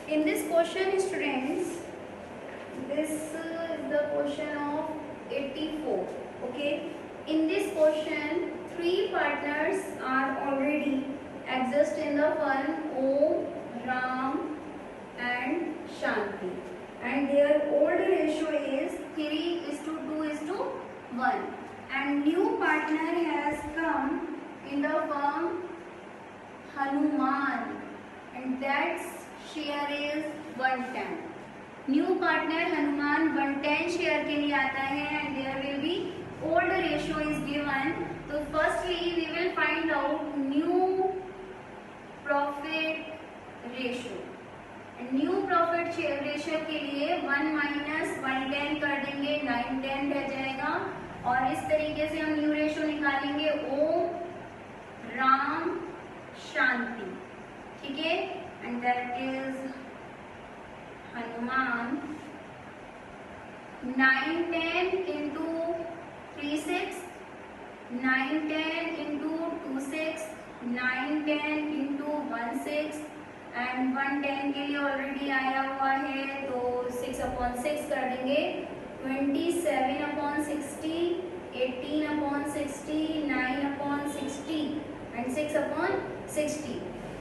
In this question, students, this is the question of 84. Okay. In this question, three partners are already exist in the firm Om, Ram, and Shanti, and their old ratio is 3:2:1. And new partner has come in the firm Hanuman, and that's share is 110. New partner Hanuman 110 share के लिए आता है and there will be old ratio is given. तो firstly we will find out new profit ratio. New profit ratio के लिए 1 minus 110 कर देंगे, 910 रह जाएगा. और इस तरीके से हम न्यू रेशियो निकालेंगे ओम, राम, शांति. ठीक है. And that is Hanuman 910 into 36, 910 into 26, 910 into 16 and 110 के लिए ऑलरेडी आया हुआ है तो 6/6 कर देंगे. 27/60, 18/60, 9/60 and 6/60.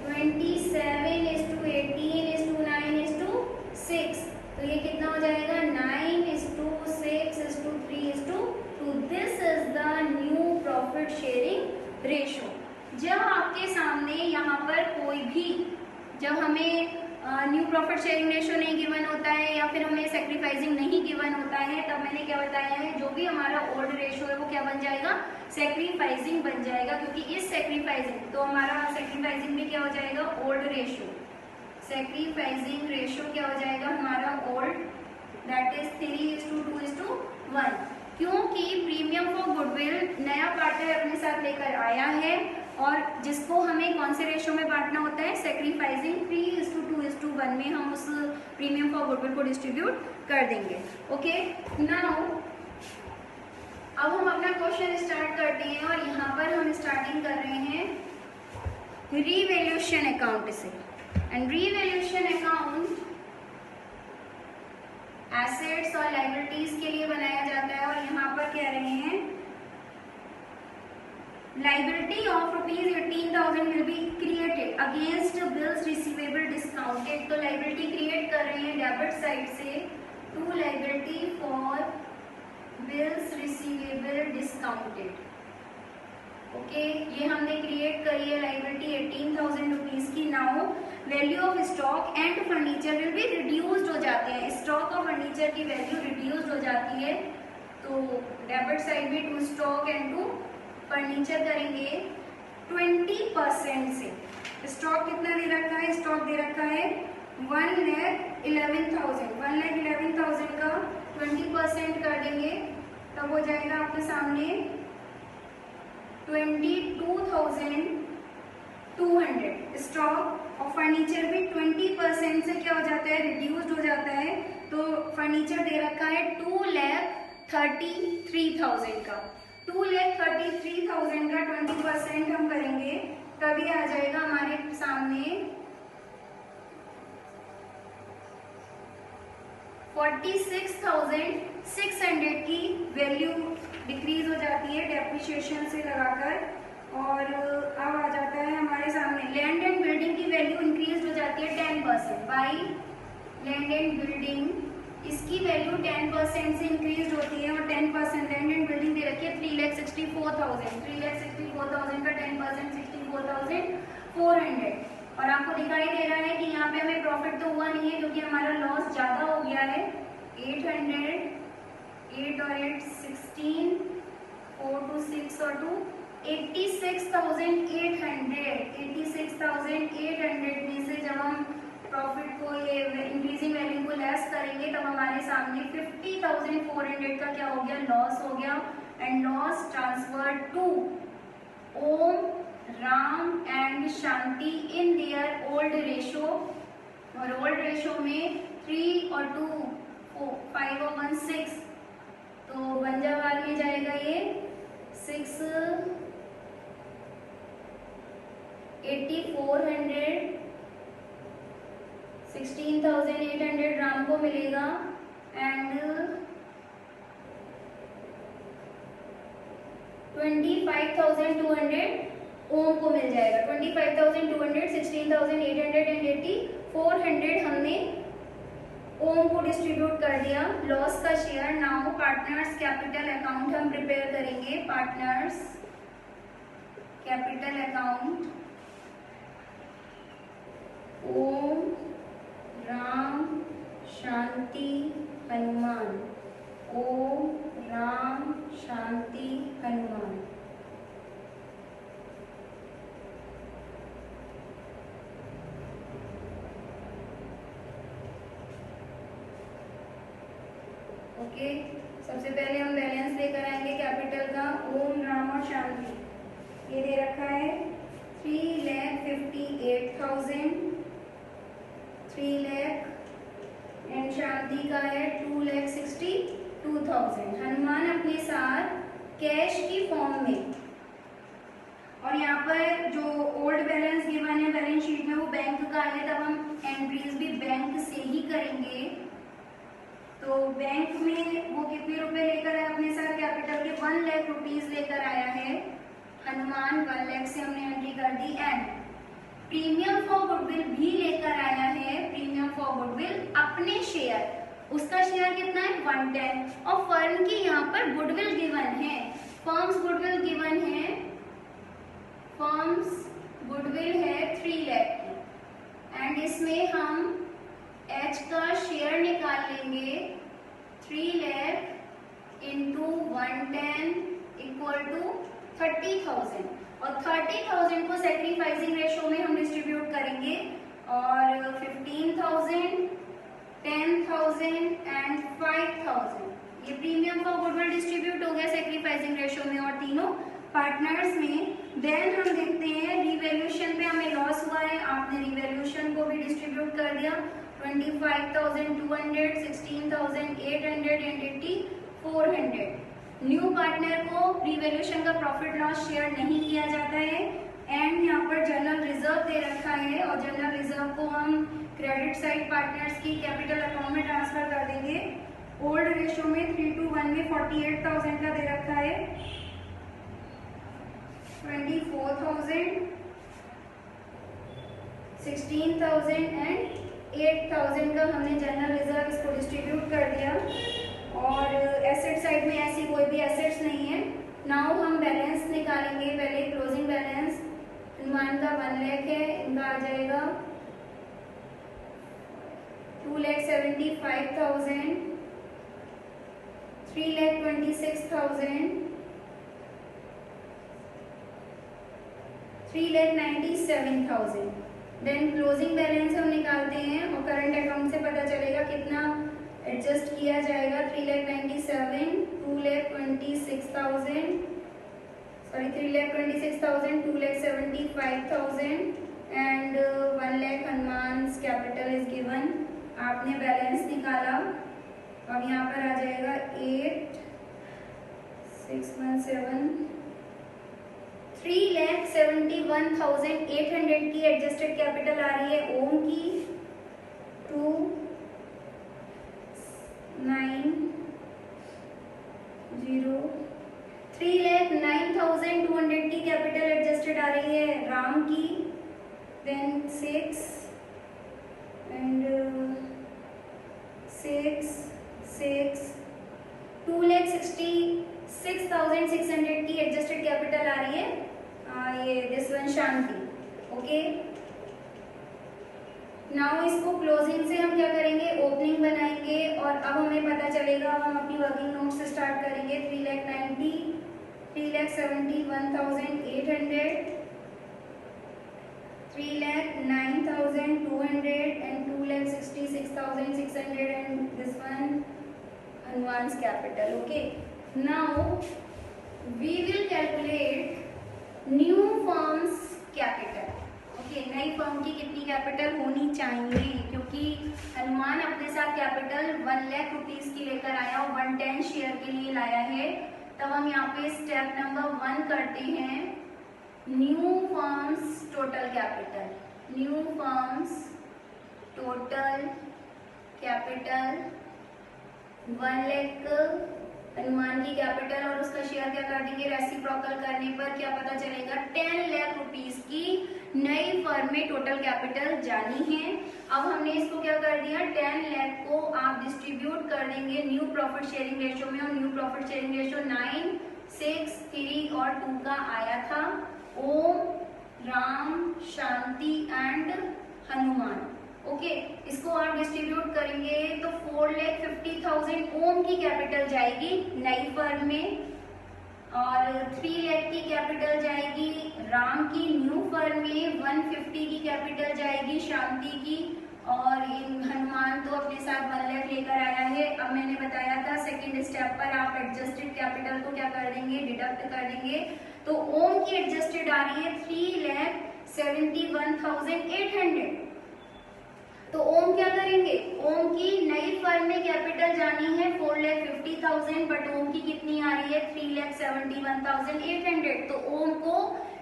27:18:9:6. तो ये कितना हो जाएगा 9:6:3:2. This is the new profit sharing ratio. जब आपके सामने यहाँ पर कोई भी जब हमें न्यू प्रॉफिट शेयरिंग रेशियो नहीं गिवन होता है या फिर हमें सेक्रीफाइसिंग नहीं गिवन होता है तब मैंने क्या बताया है जो भी हमारा ओल्ड रेशियो है वो क्या बन जाएगा सेक्रीफाइसिंग बन जाएगा. क्योंकि इस सेक्रीफाइसिंग तो हमारा सेक्रीफाइसिंग भी क्या हो जाएगा ओल्ड रेशियो. सेक्रीफाइसिंग रेशियो क्या हो जाएगा हमारा ओल्ड, दैट इज 3:2:1. क्योंकि प्रीमियम फॉर गुडविल नया पार्टनर अपने साथ लेकर आया है और जिसको हमें कौन से रेशियो में बांटना होता है सेक्रीफाइसिंग 3:2:1 में हम उस प्रीमियम फॉर गुडविल को डिस्ट्रीब्यूट कर देंगे. ओके. नाउ अब हम अपना क्वेश्चन स्टार्ट करते हैं और यहाँ पर हम स्टार्टिंग कर रहे हैं रीवैल्यूएशन अकाउंट से. एंड रीवैल्यूएशन अकाउंट एसेट्स और लायबिलिटीज के लिए बनाया जाता है और यहाँ पर कह रहे हैं liability of ₹18,000 will be created against bills receivable discounted. तो liability create कर रहे हैं डेबिट साइड से to liability for bills receivable discounted. Okay. ये हमने क्रिएट करी है लाइबिलिटी 18,000 रुपीज की. Now value of stock and furniture will be reduced हो जाते हैं. स्टॉक और फर्नीचर की वैल्यू रिड्यूस्ड हो जाती है तो डेबिट साइड भी to stock and to furniture करेंगे 20% से. स्टॉक कितना दे रखा है स्टॉक दे रखा है 1,11,000. 1,11,000 का 20% कर देंगे तब हो जाएगा आपके सामने 22,200. स्टॉक और फर्नीचर भी 20% से क्या हो जाता है रिड्यूस्ड हो जाता है. तो फर्नीचर दे रखा है 2,33,000 का. 2,33,000 का 20% हम करेंगे तभी आ जाएगा हमारे सामने 46,600 की वैल्यू डिक्रीज हो जाती है डेप्रिसिएशन से लगाकर. और अब आ जाता है हमारे सामने लैंड एंड बिल्डिंग की वैल्यू इंक्रीज हो जाती है 10% बाई लैंड एंड बिल्डिंग. इसकी वैल्यू 10% से इंक्रीज होती है और 10% लैंड एंड बिल्डिंग दे रखी है 3,64,000. 3,64,000 का 10% 64,400. और आपको दिखाई दे रहा है कि यहाँ पे हमें प्रॉफिट तो हुआ नहीं है क्योंकि हमारा लॉस ज्यादा हो गया है. 800, 8 और 8 16, 4 to 6 और 2 86,800. 86,800 में से जब हम प्रॉफिट को ये इंक्रीजिंग वैल्यू को लेस करेंगे तब हमारे सामने 50,400 का क्या हो गया लॉस हो गया. And loss transfer to Om, Ram and Shanti in their old ratio. और ओल्ड रेशियो में 3 और 2 5 और 1 6 तो बंजावाल में जाएगा ये 6,8400 16,800 राम को मिलेगा एंड 25,200 ओम को मिल जाएगा। 25,200, 16,880, 400 हमने ओम को डिस्ट्रीब्यूट कर दिया। लॉस का share. Now partners capital account हम प्रिपेयर करेंगे। पार्टनर्स कैपिटल अकाउंट ओम राम शांति हनुमान। ओम राम शांति हनुमान। ओके, सबसे पहले हम बैलेंस लेकर आएंगे कैपिटल का। ओम राम और शांति ये दे रखा है 3,58,000, 3 लाख एंड शांति का है 2,62,000। हनुमान अपने साथ कैश की फॉर्म में, और यहाँ पर जो ओल्ड बैलेंस गिवन है बैलेंस शीट में वो बैंक का है, तब हम एंट्रीज भी बैंक से ही करेंगे। तो बैंक में वो कितने रुपए लेकर आया अपने साथ कैपिटल के 1 लाख रुपीज लेकर आया है हनुमान। 1 लाख से हमने एंट्री कर दी। एंड प्रीमियम फॉर गुडविल भी लेकर आया है। प्रीमियम फॉर गुडविल अपने शेयर, उसका शेयर कितना है 110, और फर्म की यहाँ पर गुडविल गिवन है। फर्म्स गुडविल गिवन है, फर्म्स गुडविल है 3 लाख की। एंड इसमें हम एच का शेयर निकाल लेंगे। 3 लाख इंटू 110 इक्वल टू 30,000, और 30,000 को सेक्रीफाइसिंग रेशो में हम डिस्ट्रीब्यूट करेंगे। और 15,000, 10,000 एंड 5,000 ये प्रीमियम फॉर गुडविल डिस्ट्रीब्यूट हो गया सेक्रीफाइसिंग रेशो में और तीनों पार्टनर्स में। देन हम देखते हैं रिवैल्यूएशन पे हमें लॉस हुआ है, आपने रिवैल्यूएशन को भी डिस्ट्रीब्यूट कर दिया। 25,200, 16,800 एंड 400। न्यू पार्टनर को रिवैल्यूएशन का प्रॉफिट लॉस शेयर नहीं किया जाता है। एंड यहाँ पर जनरल रिजर्व दे रखा है, और जनरल रिजर्व को हम क्रेडिट साइड पार्टनर्स की कैपिटल अकाउंट में ट्रांसफर कर देंगे। ओल्ड रेशो में 3:1 में 48,000 का दे रखा है। 24,000, 16,000 एंड 8,000 का हमने जनरल रिजर्व इसको डिस्ट्रीब्यूट कर दिया। और एसेट साइड में ऐसी कोई भी एसेट्स नहीं है। नाउ हम बैलेंस निकालेंगे। पहले क्लोजिंग बैलेंस हनुमान का 1 लाख है, इनका आ जाएगा 2,75,000, 3,26,000, 3,97,000। देन क्लोजिंग बैलेंस हम निकालते हैं और करंट अकाउंट से पता चलेगा कितना एडजस्ट किया जाएगा। 3,97,000, 2,26,000, sorry 3,26,000, 2,75,000 and 1 lakh Hanuman capital is given. आपने बैलेंस निकाला, अब यहाँ पर आ जाएगा 8,617, 3,71,800 की एडजस्टेड कैपिटल आ रही है ओम की। 3,09,200 की कैपिटल एडजस्टेड आ रही है राम की। देन 6 एंड 6 6 2,66,600 की एडजस्टेड कैपिटल आ रही है ये this one Shanti. Okay, now इसको क्लोजिंग से हम क्या करेंगे, ओपनिंग बनाएंगे। और अब हमें पता चलेगा, अब हम अपनी वर्किंग नोट से स्टार्ट करेंगे। 3,90,000, 3,71,800, 3,09,200 and 2,66,600 and this one Hanuman's capital. Okay, now we will calculate new firm's capital. Okay, नई फर्म की कितनी कैपिटल होनी चाहिए, क्योंकि हनुमान अपने साथ कैपिटल 1 लाख रुपीज की लेकर आया और 110 शेयर के लिए लाया है। तब हम यहाँ पे स्टेप नंबर 1 करते हैं, new firms total capital. New firms total total capital 1 lakh Hanuman की कैपिटल और उसका शेयर क्या कर देंगे, रेसिप्रोकल करने पर क्या पता चलेगा 10 लाख रुपीस की नई फर्म में टोटल कैपिटल जानी है। अब हमने इसको क्या कर दिया, 10 लाख को आप डिस्ट्रीब्यूट कर देंगे न्यू प्रॉफिट शेयरिंग रेशियो में, और न्यू प्रॉफिट शेयरिंग रेशियो 9, 6, 3 और 2 का आया था। ओम, राम, शांति एंड हनुमान। ओके, इसको आप डिस्ट्रीब्यूट करेंगे तो 4,50,000 ओम की कैपिटल जाएगी नई फर्म में, और 3 लाख की कैपिटल जाएगी राम की न्यू फर्म में, 150 की कैपिटल जाएगी शांति की, और हनुमान तो अपने साथ 1 लाख लेकर आया है। अब मैंने बताया था सेकेंड स्टेप पर आप एडजस्टेड कैपिटल को क्या कर देंगे, डिडक्ट कर देंगे। तो ओम की एडजस्टेड आ रही है 3,71,800। तो ओम क्या करेंगे, ओम की नई फर्म में कैपिटल जानी है 4,50,000, बट ओम की कितनी आ रही है 3,71,800। तो ओम को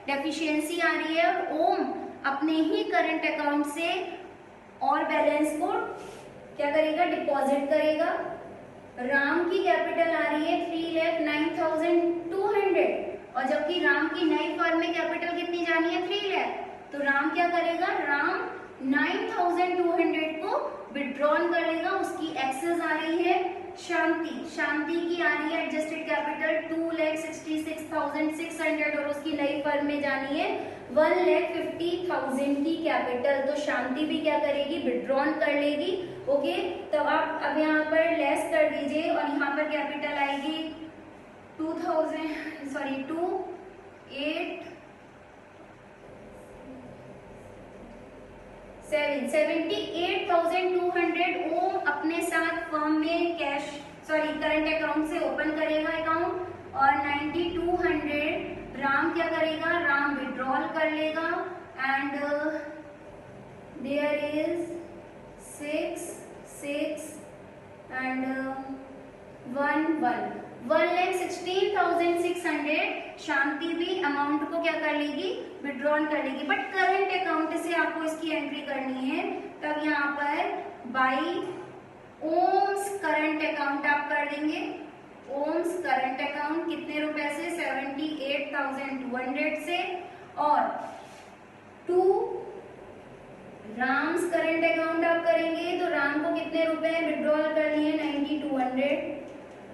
डेफिशिएंसी आ रही है और ओम अपने ही करंट अकाउंट से और बैलेंस को क्या करेगा, डिपॉजिट करेगा। राम की कैपिटल आ रही है 3,09,200, और जबकि राम की नई फर्म में कैपिटल कितनी जानी है 3 लाख, तो राम क्या करेगा, राम 9,200 को विड्रॉन कर लेगा, उसकी एक्सेस आ रही है। शांति, शांति की आ रही है एडजस्टेड कैपिटल 2,66,600 और उसकी नई फर्म में जानी है 1,50,000 की कैपिटल। तो शांति भी क्या करेगी, विड्रॉन कर लेगी। ओके, तो आप अब यहाँ पर लेस कर दीजिए और यहाँ पर कैपिटल आएगी 78,200 ओम अपने साथ फर्म में करंट अकाउंट से ओपन करेगा अकाउंट, और 9,200 राम क्या करेगा, राम विड्रॉल कर लेगा। एंड देयर इज 6 एंड 1,16,600 शांति भी अमाउंट को क्या कर लेगी, विड्रॉल कर लेगी। बट करंट अकाउंट से आपको इसकी एंट्री करनी है, तब यहाँ पर बाई ओम्स करंट अकाउंट आप कर देंगे। ओम्स करंट अकाउंट कितने रुपए से, 78,200 से, और 2 राम्स करंट अकाउंट आप करेंगे तो राम को कितने रुपए विड्रॉल कर लिए 9,200।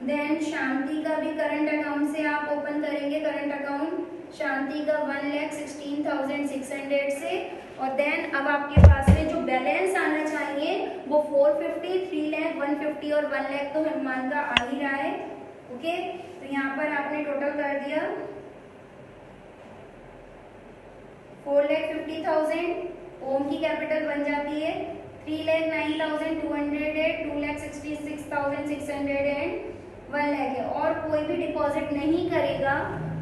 देन शांति का भी करंट अकाउंट से आप ओपन करेंगे करंट अकाउंट, शांति का 1,16,600 से, और देन अब आपके पास में जो बैलेंस आना चाहिए वो 450, 3 लाख, 150 और 1 लाख तो हनुमान का आ ही रहा है। ओके, तो यहाँ पर आपने टोटल कर दिया 4,50,000, ओम की कैपिटल बन जाती है 3,09,200 है, 2,66,600 एंड 1 लाख है। और कोई भी डिपॉजिट नहीं करेगा,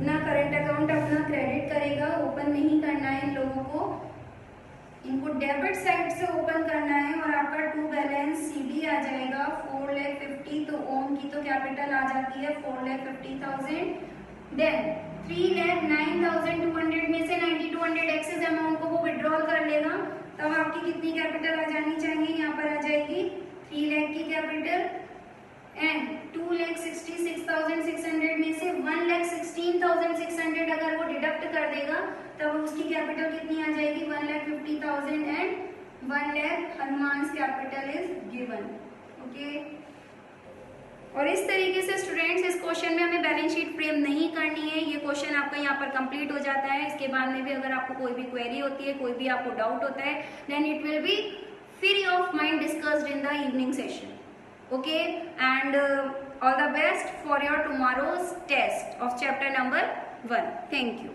ना करंट अकाउंट अपना क्रेडिट करेगा, ओपन नहीं करना है इन लोगों को, इनको डेबिट साइड से ओपन करना है, और आपका टू बैलेंस सीडी आ जाएगा 4,50,000। तो ओम की तो कैपिटल आ जाती है 4,50,000। देन 3,09,200 में से 9,200 एक्सेस अमाउंट को वो विड्रॉल कर लेगा, तब आपकी कितनी कैपिटल आ जानी चाहिए, यहाँ पर आ जाएगी 3 लाख की कैपिटल, एंड 2,66,600 में से 1,16,600 अगर वो डिडक्ट कर देगा तब उसकी कैपिटल कितनी आ जाएगी 1,50,000 and 1 lakh Hanuman capital is given. Okay, और इस तरीके से स्टूडेंट्स इस क्वेश्चन में हमें बैलेंस शीट फ्रेम नहीं करनी है। ये क्वेश्चन आपका यहाँ पर कंप्लीट हो जाता है। इसके बाद में भी अगर आपको कोई भी क्वेरी होती है, कोई भी आपको डाउट होता है, then it will be free of mind discussed in the evening session. Okay, and all the best for your tomorrow's test of chapter number 1. Thank you.